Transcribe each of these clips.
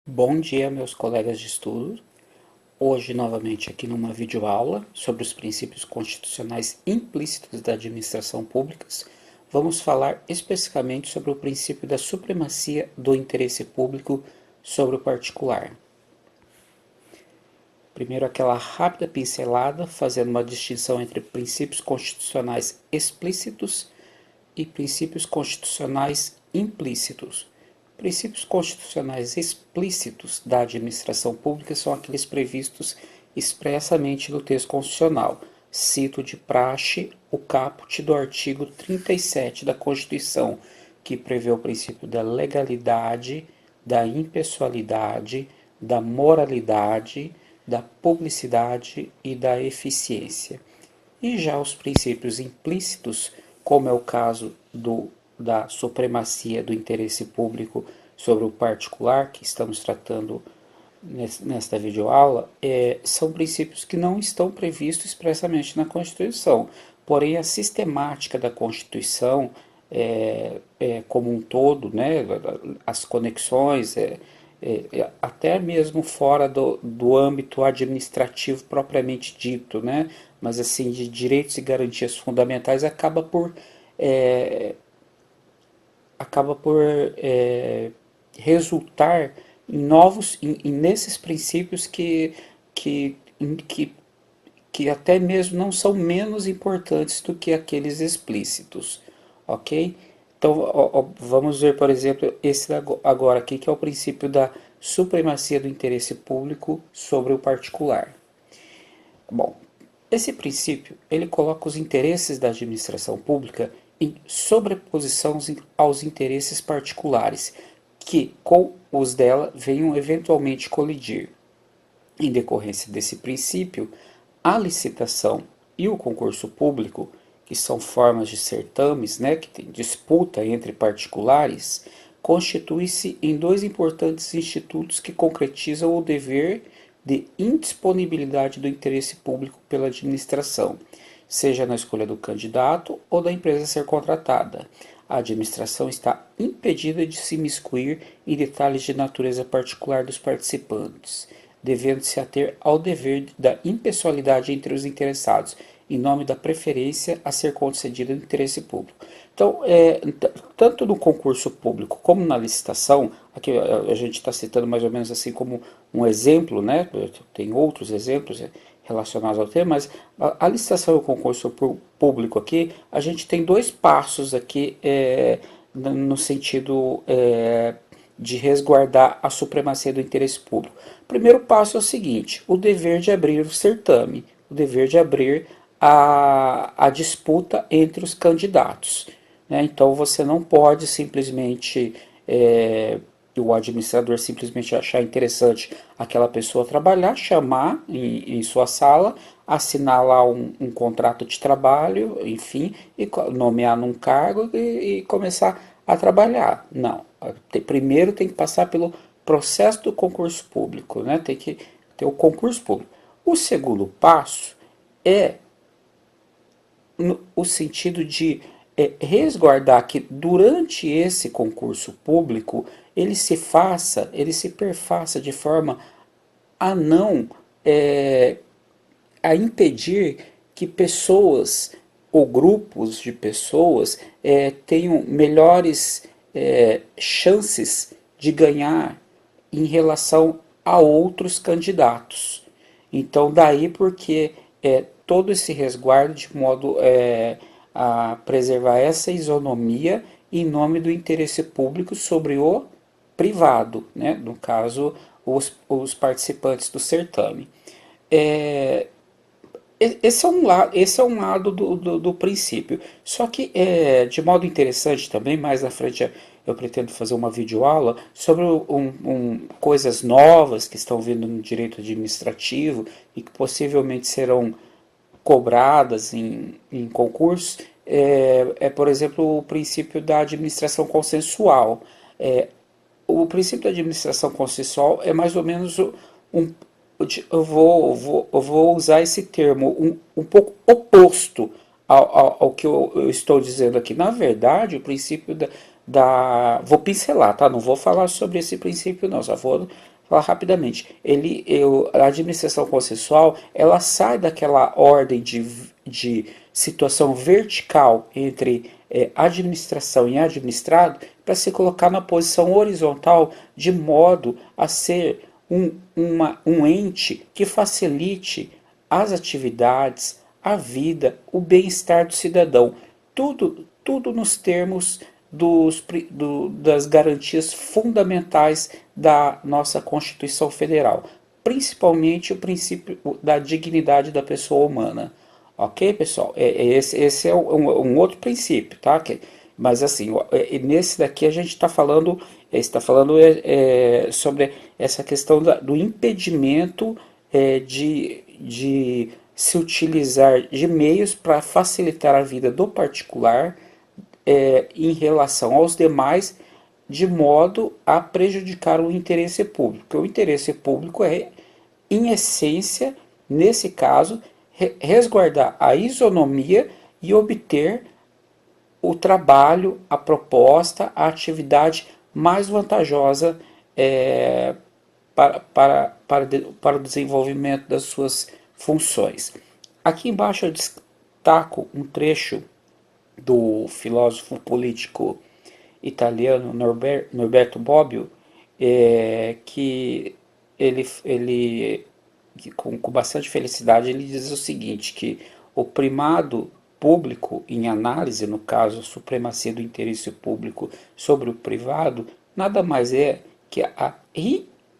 Bom dia, meus colegas de estudo. Hoje, novamente, aqui numa videoaula sobre os princípios constitucionais implícitos da administração pública, vamos falar especificamente sobre o princípio da supremacia do interesse público sobre o particular. Primeiro, aquela rápida pincelada, fazendo uma distinção entre princípios constitucionais explícitos e princípios constitucionais implícitos. Princípios constitucionais explícitos da administração pública são aqueles previstos expressamente no texto constitucional. Cito de praxe o caput do artigo 37 da Constituição, que prevê o princípio da legalidade, da impessoalidade, da moralidade, da publicidade e da eficiência. E já os princípios implícitos, como é o caso da supremacia do interesse público sobre o particular, que estamos tratando nesta videoaula, são princípios que não estão previstos expressamente na Constituição. Porém, a sistemática da Constituição, como um todo, né, as conexões, até mesmo fora do âmbito administrativo propriamente dito, né, mas assim de direitos e garantias fundamentais, acaba por resultar em nesses princípios que até mesmo não são menos importantes do que aqueles explícitos, ok? Então, vamos ver, por exemplo, esse agora aqui, que é o princípio da supremacia do interesse público sobre o particular. Bom, esse princípio, ele coloca os interesses da administração pública em sobreposição aos interesses particulares, que com os dela venham eventualmente colidir. Em decorrência desse princípio, a licitação e o concurso público, que são formas de certames, né, que tem disputa entre particulares, constituem-se em dois importantes institutos que concretizam o dever de indisponibilidade do interesse público pela administração, seja na escolha do candidato ou da empresa a ser contratada. A administração está impedida de se imiscuir em detalhes de natureza particular dos participantes, devendo-se ater ao dever da impessoalidade entre os interessados, em nome da preferência a ser concedida no interesse público. Então, tanto no concurso público como na licitação, aqui a gente está citando mais ou menos assim como um exemplo, né? Tem outros exemplos relacionados ao tema, mas a licitação e o concurso público aqui, a gente tem dois passos aqui no sentido de resguardar a supremacia do interesse público. O primeiro passo é o seguinte: o dever de abrir o certame, o dever de abrir a disputa entre os candidatos, né? Então você não pode simplesmente, o administrador simplesmente achar interessante aquela pessoa trabalhar, chamar em sua sala, assinar lá um contrato de trabalho, enfim, e nomear num cargo e começar a trabalhar. Não, primeiro tem que passar pelo processo do concurso público, né? Tem que ter o concurso público. O segundo passo é o sentido de resguardar que durante esse concurso público ele se perfaça de forma a não a impedir que pessoas ou grupos de pessoas tenham melhores chances de ganhar em relação a outros candidatos. Então, daí porque todo esse resguardo de modo a preservar essa isonomia em nome do interesse público sobre o privado, né? No caso, os participantes do certame. Esse é um lado do princípio. Só que, de modo interessante também, mais na frente eu pretendo fazer uma videoaula sobre coisas novas que estão vindo no direito administrativo e que possivelmente serão cobradas em concursos, por exemplo, o princípio da administração consensual. O princípio da administração consensual é mais ou menos eu vou usar esse termo um pouco oposto ao que eu estou dizendo aqui. Na verdade, o princípio vou pincelar, tá? Não vou falar sobre esse princípio, não. Só vou falar rapidamente. A administração consensual, ela sai daquela ordem de situação vertical entre administração e administrado para se colocar na posição horizontal, de modo a ser um ente que facilite as atividades, a vida, o bem-estar do cidadão. Tudo nos termos das garantias fundamentais da nossa Constituição Federal, principalmente o princípio da dignidade da pessoa humana. Ok, pessoal? Esse é um outro princípio, tá? Mas assim, nesse daqui a gente está falando sobre essa questão do impedimento de se utilizar de meios para facilitar a vida do particular em relação aos demais, de modo a prejudicar o interesse público. Porque o interesse público é, em essência, nesse caso, resguardar a isonomia e obter o trabalho, a proposta, a atividade mais vantajosa para o desenvolvimento das suas funções. Aqui embaixo eu destaco um trecho do filósofo político italiano Norberto Bobbio, que ele com bastante felicidade, ele diz o seguinte, que o primado público em análise, no caso, a supremacia do interesse público sobre o privado, nada mais é que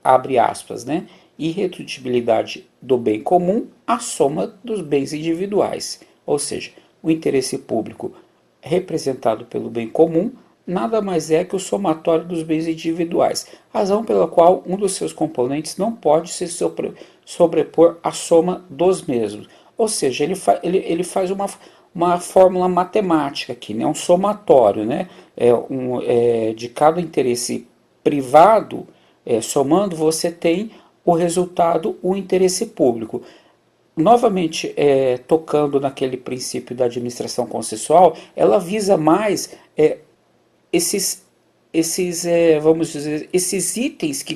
abre aspas, né, irredutibilidade do bem comum à soma dos bens individuais. Ou seja, o interesse público representado pelo bem comum nada mais é que o somatório dos bens individuais, razão pela qual um dos seus componentes não pode se sobrepor à soma dos mesmos. Ou seja, ele faz uma fórmula matemática aqui, né? Um somatório, né? De cada interesse privado, somando, você tem o resultado, o interesse público. Novamente, tocando naquele princípio da administração consensual, ela visa mais esses vamos dizer, esses itens que